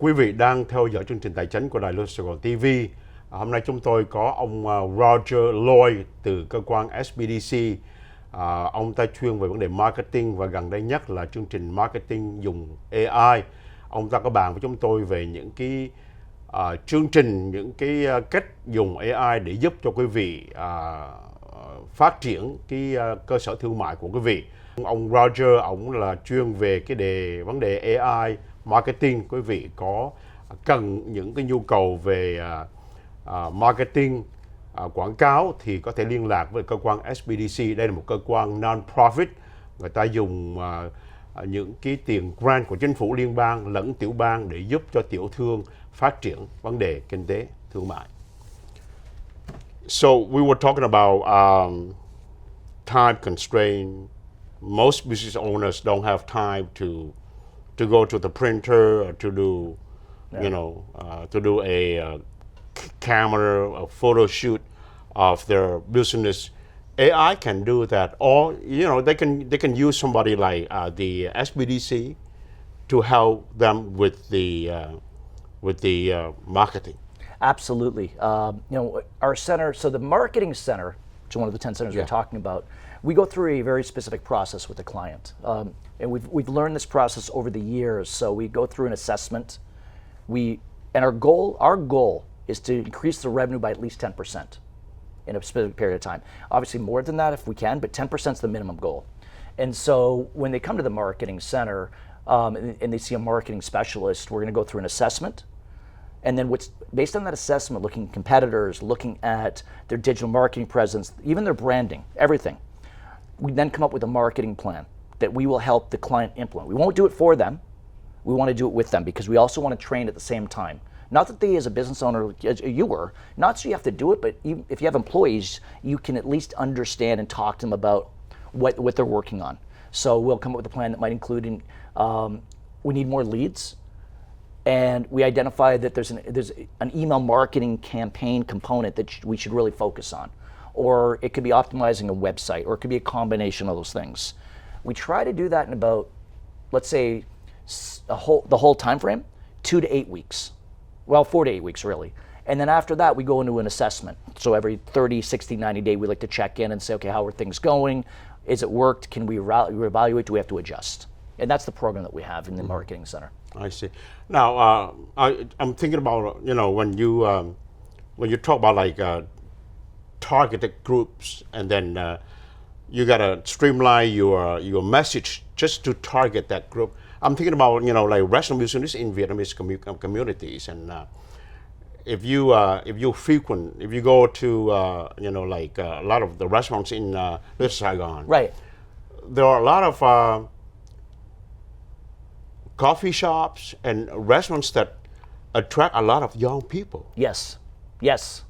Quý vị đang theo dõi chương trình Tài chính của Đài Lloyd Sài Gòn TV. Hôm nay chúng tôi có ông Roger Lloyd từ cơ quan SBDC. Ông ta chuyên về vấn đề marketing và gần đây nhất là chương trình marketing dùng AI. Ông ta có bàn với chúng tôi về những cái chương trình, những cái cách dùng AI để giúp cho quý vị phát triển cái cơ sở thương mại của quý vị. Ông Roger, ông là chuyên về cái vấn đề AI marketing. Quý vị có cần những cái nhu cầu về marketing, quảng cáo thì có thể liên lạc với cơ quan SBDC. Đây là một cơ quan non-profit. Người ta dùng những cái tiền grant của chính phủ liên bang lẫn tiểu bang để giúp cho tiểu thương phát triển vấn đề kinh tế thương mại. So we were talking about time constraint. Most business owners don't have time to go to the printer or to do, to do a camera, a photo shoot of their business. AI can do that, or they can use somebody like the SBDC to help them with the marketing. Absolutely. Our center, so the marketing center, which is one of the 10 centers we're talking about, we go through a very specific process with the client. And we've learned this process over the years. So we go through an assessment. And our goal is to increase the revenue by at least 10% in a specific period of time. Obviously more than that if we can, but 10% is the minimum goal. And so when they come to the marketing center and they see a marketing specialist, we're going to go through an assessment. And then based on that assessment, looking at competitors, looking at their digital marketing presence, even their branding, everything, we then come up with a marketing plan that we will help the client implement. We won't do it for them. We want to do it with them because we also want to train at the same time. Not that they, as a business owner, as you were, not so you have to do it, but if you have employees, you can at least understand and talk to them about what they're working on. So we'll come up with a plan that might include, we need more leads. And we identify that there's an email marketing campaign component that we should really focus on. Or it could be optimizing a website, or it could be a combination of those things. We try to do that in about, let's say, the whole time frame, 2 to 8 weeks. Well, 4 to 8 weeks, really. And then after that, we go into an assessment. So every 30, 60, 90 day, we like to check in and say, okay, how are things going? Is it worked? Can we reevaluate? Do we have to adjust? And that's the program that we have in the marketing center. I see. Now, I'm thinking about, when you talk about like targeted groups, and then you gotta streamline your message just to target that group. I'm thinking about like restaurant business in Vietnamese communities, and if you go to like a lot of the restaurants in Little Saigon, right? There are a lot of coffee shops and restaurants that attract a lot of young people. Yes, yes.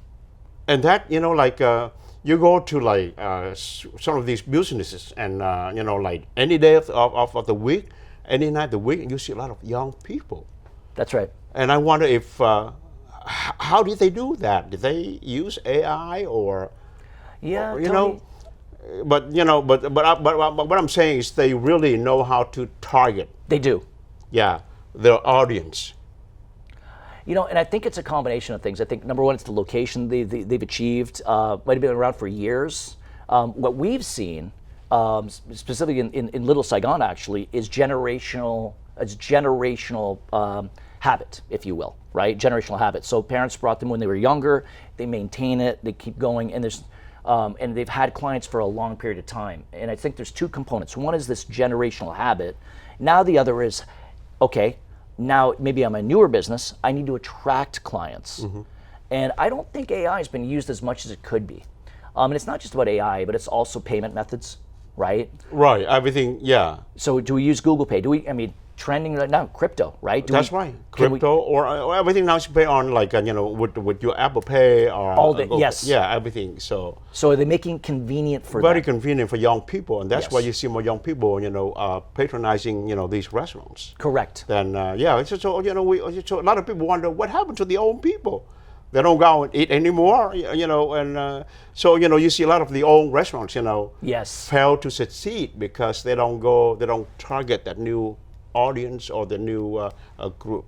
And that, you go to like some of these businesses and, like any day of the week, any night of the week, and you see a lot of young people. That's right. And I wonder if, how did they do that? Did they use AI or? Yeah, or, but what I'm saying is they really know how to target. They do. Yeah, their audience. And I think it's a combination of things. I think number one, it's the location they've achieved. Might have been around for years. What we've seen, specifically in Little Saigon, actually, is generational habit, if you will, right? Generational habit. So parents brought them when they were younger. They maintain it. They keep going, and and they've had clients for a long period of time. And I think there's two components. One is this generational habit. Now the other is, okay, now maybe I'm a newer business, I need to attract clients. Mm-hmm. And I don't think AI has been used as much as it could be. And it's not just about AI, but it's also payment methods, right? Right, everything, yeah. So do we use Google Pay? Trending right now, crypto, right? That's right, crypto, or everything now is paid on like, with your Apple Pay or all the, yes. Yeah, everything, so. So are they making convenient for Very them? convenient for young people, and that's Yes. why you see more young people, patronizing, these restaurants. Correct. Then, so a lot of people wonder what happened to the old people. They don't go and eat anymore, and so you see a lot of the old restaurants, Yes. fail to succeed because they don't target that new audience or the new group.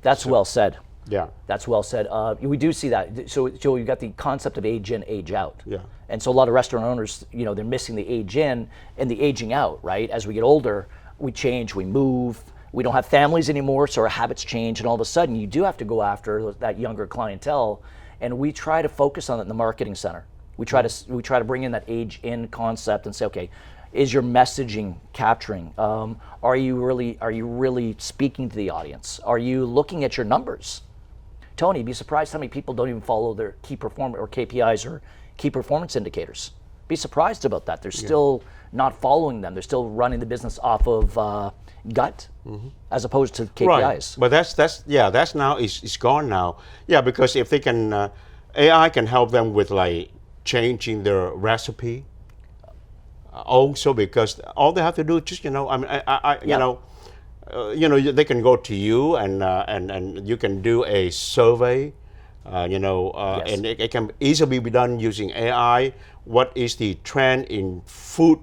That's well said. Yeah. That's well said. We do see that. So you got the concept of age in, age out. Yeah. And so a lot of restaurant owners, they're missing the age in and the aging out, right? As we get older, we change, we move, we don't have families anymore, so our habits change, and all of a sudden you do have to go after that younger clientele, and we try to focus on it in the marketing center. We try to bring in that age in concept and say, okay, is your messaging capturing? Are you really speaking to the audience? Are you looking at your numbers? Tony, you'd be surprised how many people don't even follow their key performance or KPIs or key performance indicators. Be surprised about that. They're still not following them. They're still running the business off of gut as opposed to KPIs. Right. But that's now it's gone now. Yeah, because if they can, AI can help them with like changing their recipe. Also, because all they have to do is just they can go to you and you can do a survey. Yes. And it can easily be done using AI. What is the trend in food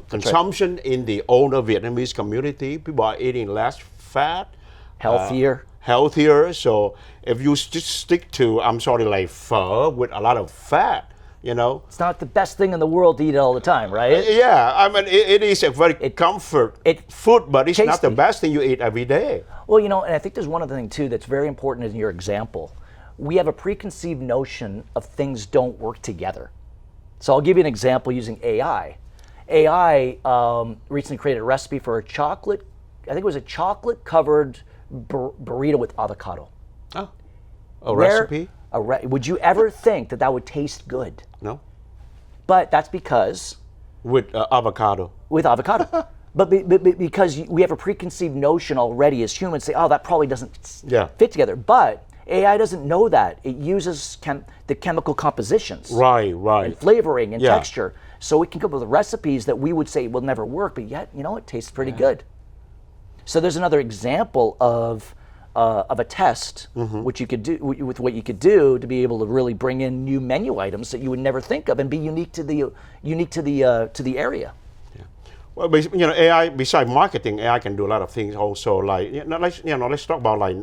consumption in the older Vietnamese community? People are eating less fat, healthier. So if you just stick to, like pho with a lot of fat, it's not the best thing in the world to eat it all the time, right? Yeah, I mean, it is a very comfort food, but it's not the best thing you eat every day. Well, and I think there's one other thing too that's very important in your example. We have a preconceived notion of things don't work together. So I'll give you an example using AI. AI recently created a recipe for a chocolate covered burrito with avocado. Oh, recipe? Would you ever think that would taste good? No. But that's because... With avocado. With avocado. But because we have a preconceived notion already as humans, say, oh, that probably doesn't fit together. But AI doesn't know that. It uses the chemical compositions. Right. And flavoring and texture. So it can come up with recipes that we would say will never work, but yet, it tastes pretty good. So there's another example of a test, which you could do with what you could do to be able to really bring in new menu items that you would never think of and be unique to the area. Yeah. Well, AI besides marketing, AI can do a lot of things also. Like let's talk about like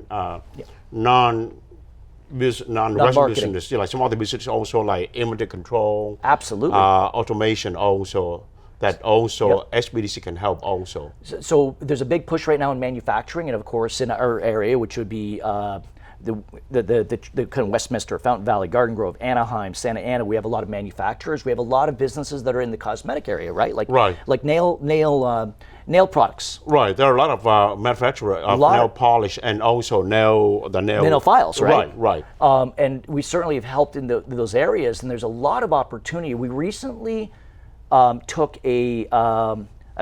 non-restaurant business. Like some other business also like inventory control. Absolutely. Automation also. That also SBDC can help also. So there's a big push right now in manufacturing, and of course in our area, which would be the kind of Westminster, Fountain Valley, Garden Grove, Anaheim, Santa Ana. We have a lot of manufacturers. We have a lot of businesses that are in the cosmetic area, right? Like nail products. Right. There are a lot of manufacturers of nail polish and also the nail files, right? Right. And we certainly have helped in those areas, and there's a lot of opportunity. We recently took a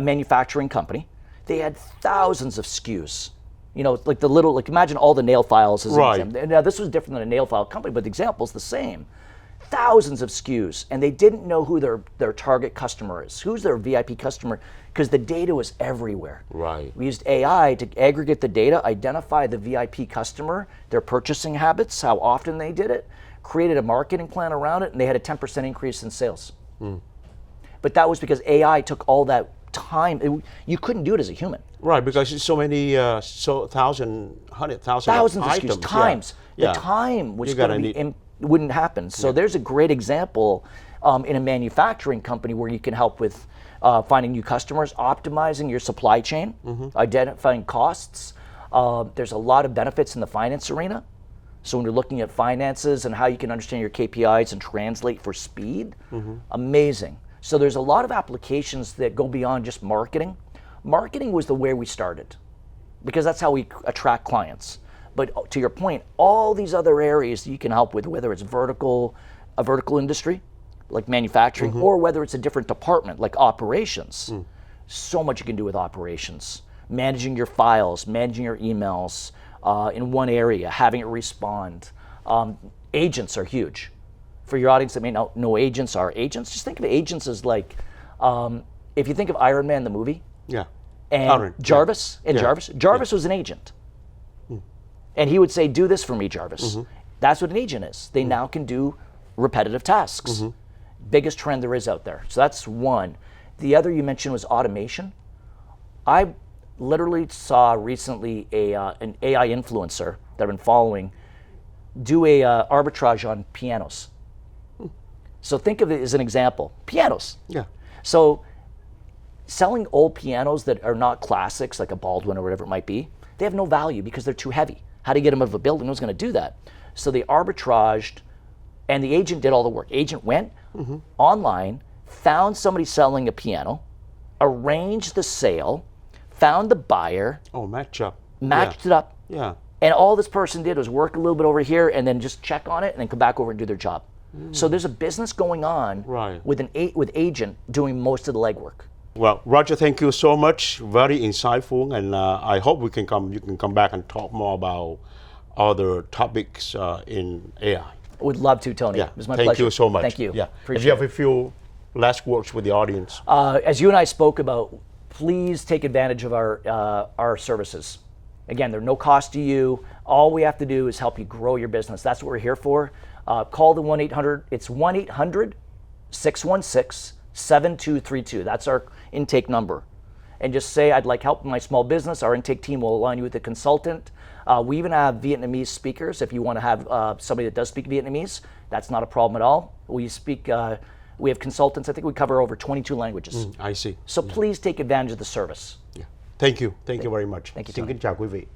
manufacturing company. They had thousands of SKUs. Like imagine all the nail files as an example. Now this was different than a nail file company, but the example is the same. Thousands of SKUs, and they didn't know who their target customer is. Who's their VIP customer? Because the data was everywhere. Right. We used AI to aggregate the data, identify the VIP customer, their purchasing habits, how often they did it, created a marketing plan around it, and they had a 10% increase in sales. But that was because AI took all that time. You couldn't do it as a human. Right, because it's so many, 100,000 thousands of items. SKUs, times. The time was going to be wouldn't happen. So there's a great example in a manufacturing company where you can help with finding new customers, optimizing your supply chain, identifying costs. There's a lot of benefits in the finance arena. So when you're looking at finances and how you can understand your KPIs and translate for speed, amazing. So there's a lot of applications that go beyond just marketing. Marketing was the way we started because that's how we attract clients. But to your point, all these other areas you can help with, whether it's a vertical industry like manufacturing or whether it's a different department like operations. So much you can do with operations. Managing your files, managing your emails in one area, having it respond. Agents are huge. For your audience that may not know agents are agents, just think of agents as like, if you think of Iron Man the movie, and Jarvis, Jarvis was an agent. And he would say, do this for me, Jarvis. That's what an agent is. They now can do repetitive tasks. Biggest trend there is out there. So that's one. The other you mentioned was automation. literally saw recently an AI influencer that I've been following do a arbitrage on pianos. So think of it as an example. Pianos. Yeah. So selling old pianos that are not classics, like a Baldwin or whatever it might be, they have no value because they're too heavy. How do you get them out of a building? Who's going to do that? So they arbitraged, and the agent did all the work. Agent went online, found somebody selling a piano, arranged the sale, found the buyer, Oh, match up. matched it up, Yeah. and all this person did was work a little bit over here and then just check on it and then come back over and do their job. So there's a business going on Right. with with agent doing most of the legwork. Well, Roger, thank you so much. Very insightful, and I hope you can come back and talk more about other topics in AI. Would love to, Tony. Yeah. It was my Thank pleasure. you so much. Thank you. Yeah. If Appreciate you have it. a few last words with the audience. As you and I spoke about, please take advantage of our services. Again, they're no cost to you. All we have to do is help you grow your business. That's what we're here for. Call the 1-800. It's 1-800-616-7232. That's our intake number. And just say, I'd like help in my small business. Our intake team will align you with a consultant. We even have Vietnamese speakers. If you want to have somebody that does speak Vietnamese, that's not a problem at all. We have consultants. I think we cover over 22 languages. I see. So please take advantage of the service. Yeah. Thank you. Thank you very much. Thank you, Xin Tony. kính chào quý vị.